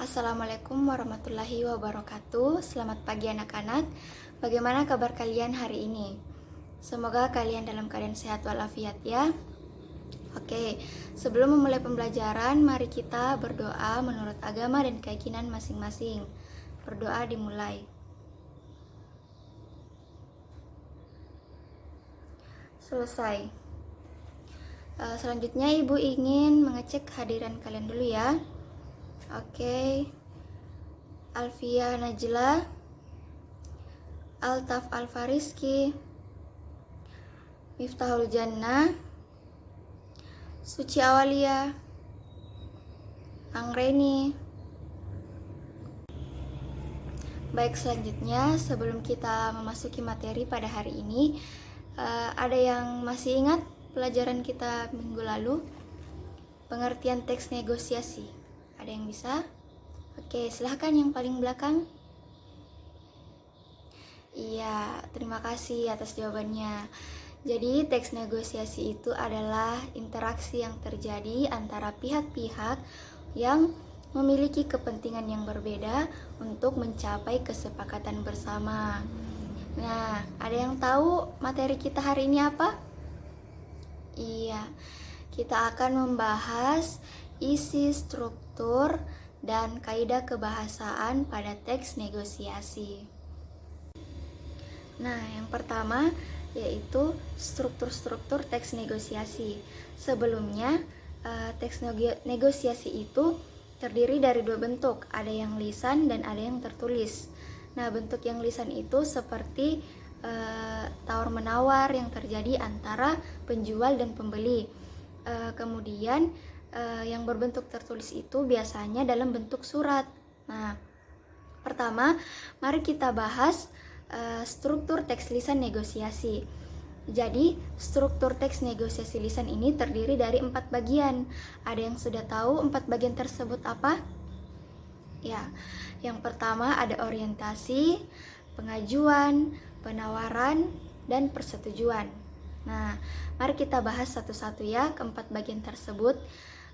Assalamualaikum warahmatullahi wabarakatuh. Selamat pagi anak-anak. Bagaimana kabar kalian hari ini? Semoga kalian dalam keadaan sehat walafiat ya. Oke, sebelum memulai pembelajaran, mari kita berdoa menurut agama dan keyakinan masing-masing. Berdoa dimulai. Selesai. Selanjutnya Ibu ingin mengecek hadiran kalian dulu ya. Oke. Alfia Najla, Altaf Alfariski, Miftahul Jannah, Suci Awalia, Angreni. Baik, selanjutnya sebelum kita memasuki materi pada hari ini, ada yang masih ingat pelajaran kita minggu lalu? Pengertian teks negosiasi. Ada yang bisa? Oke, silahkan yang paling belakang. Iya, terima kasih atas jawabannya. Jadi, teks negosiasi itu adalah interaksi yang terjadi antara pihak-pihak yang memiliki kepentingan yang berbeda untuk mencapai kesepakatan bersama. Nah, ada yang tahu materi kita hari ini apa? Iya, kita akan membahas isi, struktur, dan kaidah kebahasaan pada teks negosiasi. Nah, yang pertama yaitu struktur-struktur teks negosiasi. Sebelumnya, teks negosiasi itu terdiri dari dua bentuk, ada yang lisan dan ada yang tertulis. Nah, bentuk yang lisan itu seperti tawar-menawar yang terjadi antara penjual dan pembeli. Kemudian yang berbentuk tertulis itu biasanya dalam bentuk surat. Nah, pertama, mari kita bahas struktur teks lisan negosiasi. Jadi, struktur teks negosiasi lisan ini terdiri dari 4 bagian. Ada yang sudah tahu 4 bagian tersebut apa? Ya, yang pertama ada orientasi, pengajuan, penawaran, dan persetujuan. Nah, mari kita bahas satu-satu ya keempat bagian tersebut.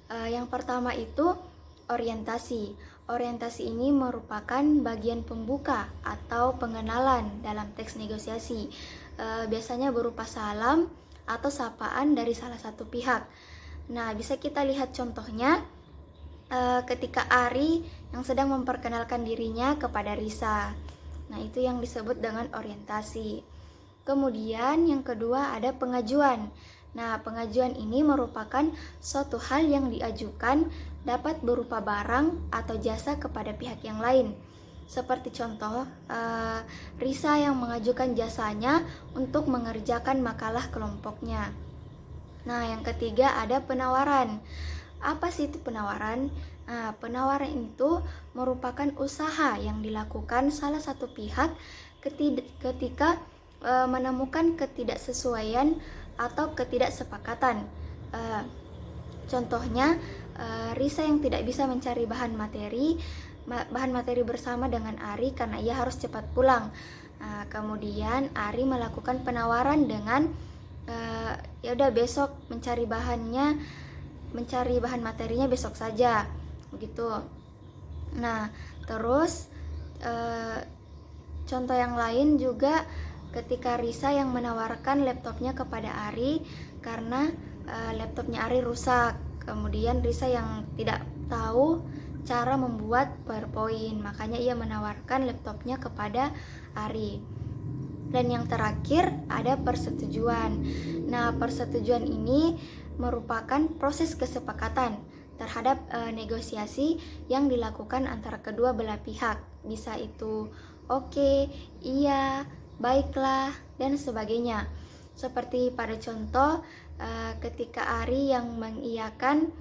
Yang pertama itu orientasi. Orientasi ini merupakan bagian pembuka atau pengenalan dalam teks negosiasi. Biasanya berupa salam atau sapaan dari salah satu pihak. Nah, bisa kita lihat contohnya ketika Ari yang sedang memperkenalkan dirinya kepada Risa. Nah, itu yang disebut dengan orientasi. Kemudian yang kedua ada pengajuan. Nah, pengajuan ini merupakan suatu hal yang diajukan dapat berupa barang atau jasa kepada pihak yang lain. Seperti contoh, Risa yang mengajukan jasanya untuk mengerjakan makalah kelompoknya. Nah, yang ketiga ada penawaran. Apa sih itu penawaran? Nah, penawaran itu merupakan usaha yang dilakukan salah satu pihak ketika menemukan ketidaksesuaian atau ketidaksepakatan. Contohnya, Risa yang tidak bisa mencari bahan materi bersama dengan Ari karena ia harus cepat pulang. Kemudian Ari melakukan penawaran dengan ya udah besok mencari bahan materinya besok saja, begitu. Nah, terus contoh yang lain juga ketika Risa yang menawarkan laptopnya kepada Ari karena laptopnya Ari rusak. Kemudian Risa yang tidak tahu cara membuat PowerPoint, makanya ia menawarkan laptopnya kepada Ari. Dan yang terakhir ada persetujuan. Nah, persetujuan ini merupakan proses kesepakatan terhadap negosiasi yang dilakukan antara kedua belah pihak. Bisa itu oke, iya, baiklah, dan sebagainya. Seperti pada contoh ketika Ari yang mengiyakan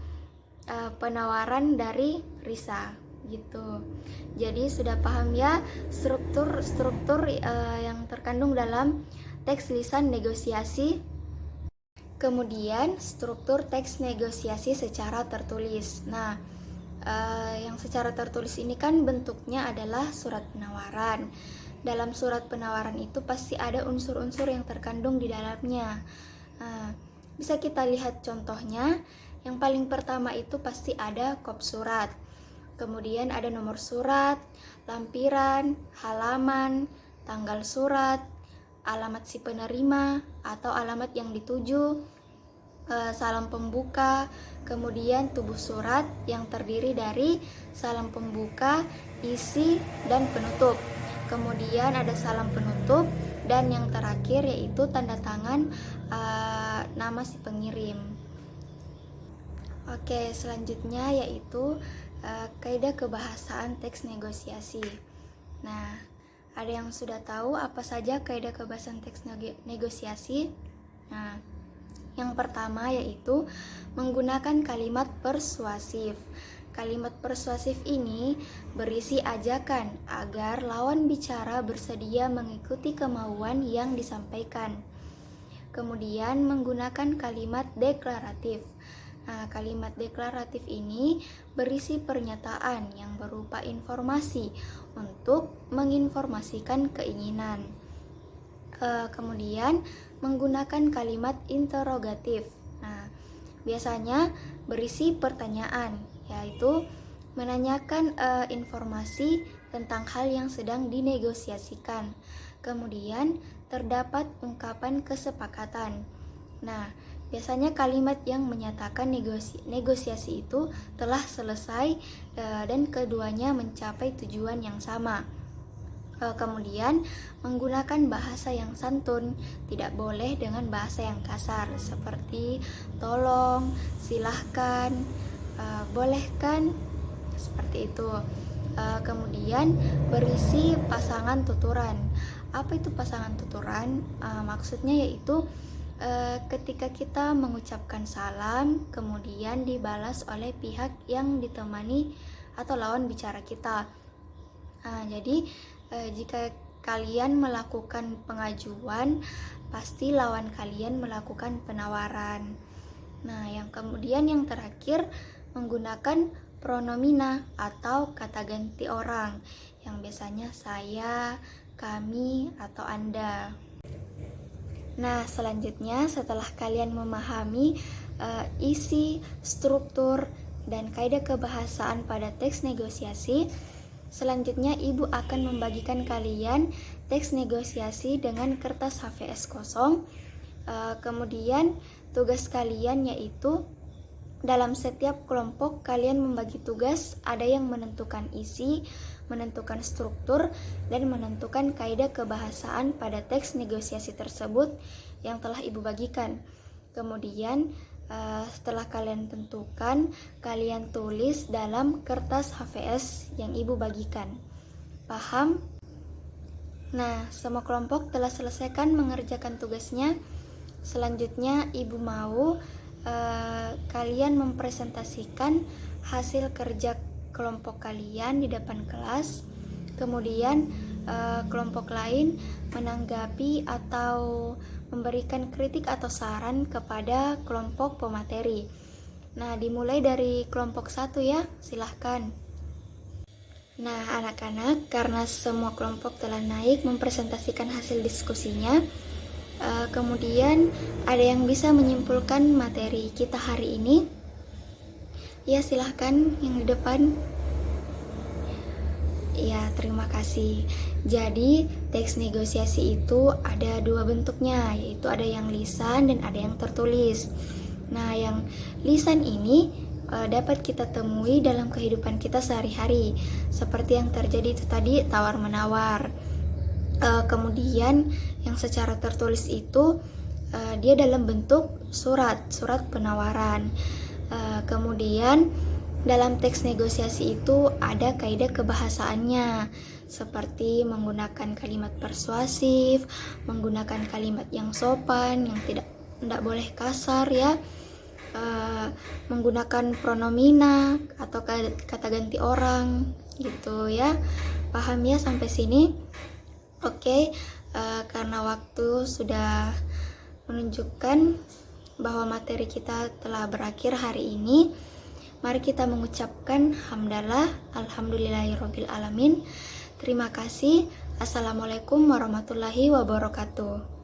penawaran dari Risa, gitu. Jadi sudah paham ya struktur yang terkandung dalam teks lisan negosiasi. Kemudian struktur teks negosiasi secara tertulis. Nah, yang secara tertulis ini kan bentuknya adalah surat penawaran. Dalam surat penawaran itu pasti ada unsur-unsur yang terkandung di dalamnya. Bisa kita lihat contohnya. Yang paling pertama itu pasti ada kop surat. kemudian ada nomor surat, lampiran, halaman, tanggal surat, alamat si penerima atau alamat yang dituju, salam pembuka, kemudian tubuh surat yang terdiri dari salam pembuka, isi, dan penutup. Kemudian ada salam penutup, dan yang terakhir yaitu tanda tangan nama si pengirim. Oke, selanjutnya yaitu kaidah kebahasaan teks negosiasi. Nah, ada yang sudah tahu apa saja kaidah kebahasaan teks negosiasi? Nah, yang pertama yaitu menggunakan kalimat persuasif. Kalimat persuasif ini berisi ajakan agar lawan bicara bersedia mengikuti kemauan yang disampaikan. Kemudian menggunakan kalimat deklaratif. Nah, kalimat deklaratif ini berisi pernyataan yang berupa informasi untuk menginformasikan keinginan. Kemudian menggunakan kalimat interrogatif. Nah, biasanya berisi pertanyaan, yaitu menanyakan informasi tentang hal yang sedang dinegosiasikan. Kemudian terdapat ungkapan kesepakatan. Nah, biasanya kalimat yang menyatakan negosiasi itu telah selesai dan keduanya mencapai tujuan yang sama. Kemudian menggunakan bahasa yang santun, tidak boleh dengan bahasa yang kasar seperti tolong, silahkan, bolehkan, seperti itu. Kemudian berisi pasangan tuturan. Apa itu pasangan tuturan? Maksudnya yaitu ketika kita mengucapkan salam kemudian dibalas oleh pihak yang ditemani atau lawan bicara kita. Jadi jika kalian melakukan pengajuan, pasti lawan kalian melakukan penawaran. Nah, yang terakhir menggunakan pronomina atau kata ganti orang yang biasanya saya, kami, atau Anda. Nah, selanjutnya setelah kalian memahami isi, struktur, dan kaidah kebahasaan pada teks negosiasi, selanjutnya Ibu akan membagikan kalian teks negosiasi dengan kertas HVS kosong. Kemudian tugas kalian yaitu dalam setiap kelompok kalian membagi tugas, ada yang menentukan isi, menentukan struktur, dan menentukan kaidah kebahasaan pada teks negosiasi tersebut yang telah Ibu bagikan. Kemudian setelah kalian tentukan, kalian tulis dalam kertas HVS yang Ibu bagikan. Paham? Nah, semua kelompok telah selesaikan mengerjakan tugasnya. Selanjutnya Ibu mau kalian mempresentasikan hasil kerja kelompok kalian di depan kelas. Kemudian kelompok lain menanggapi atau memberikan kritik atau saran kepada kelompok pemateri. Nah, dimulai dari kelompok 1 ya, silahkan. Nah, anak-anak, karena semua kelompok telah naik mempresentasikan hasil diskusinya, kemudian ada yang bisa menyimpulkan materi kita hari ini? Ya, silahkan yang di depan. Ya, terima kasih. Jadi, teks negosiasi itu ada 2 bentuknya, yaitu ada yang lisan dan ada yang tertulis. Nah, yang lisan ini dapat kita temui dalam kehidupan kita sehari-hari, seperti yang terjadi itu tadi, tawar-menawar. Kemudian, yang secara tertulis itu dia dalam bentuk surat penawaran. Kemudian dalam teks negosiasi itu ada kaidah kebahasaannya, seperti menggunakan kalimat persuasif, menggunakan kalimat yang sopan, yang tidak boleh kasar ya, menggunakan pronomina atau kata ganti orang gitu ya. Paham ya sampai sini? Oke, karena waktu sudah menunjukkan bahwa materi kita telah berakhir hari ini, mari kita mengucapkan hamdalah, alhamdulillahirabbil alamin. Terima kasih. Assalamualaikum warahmatullahi wabarakatuh.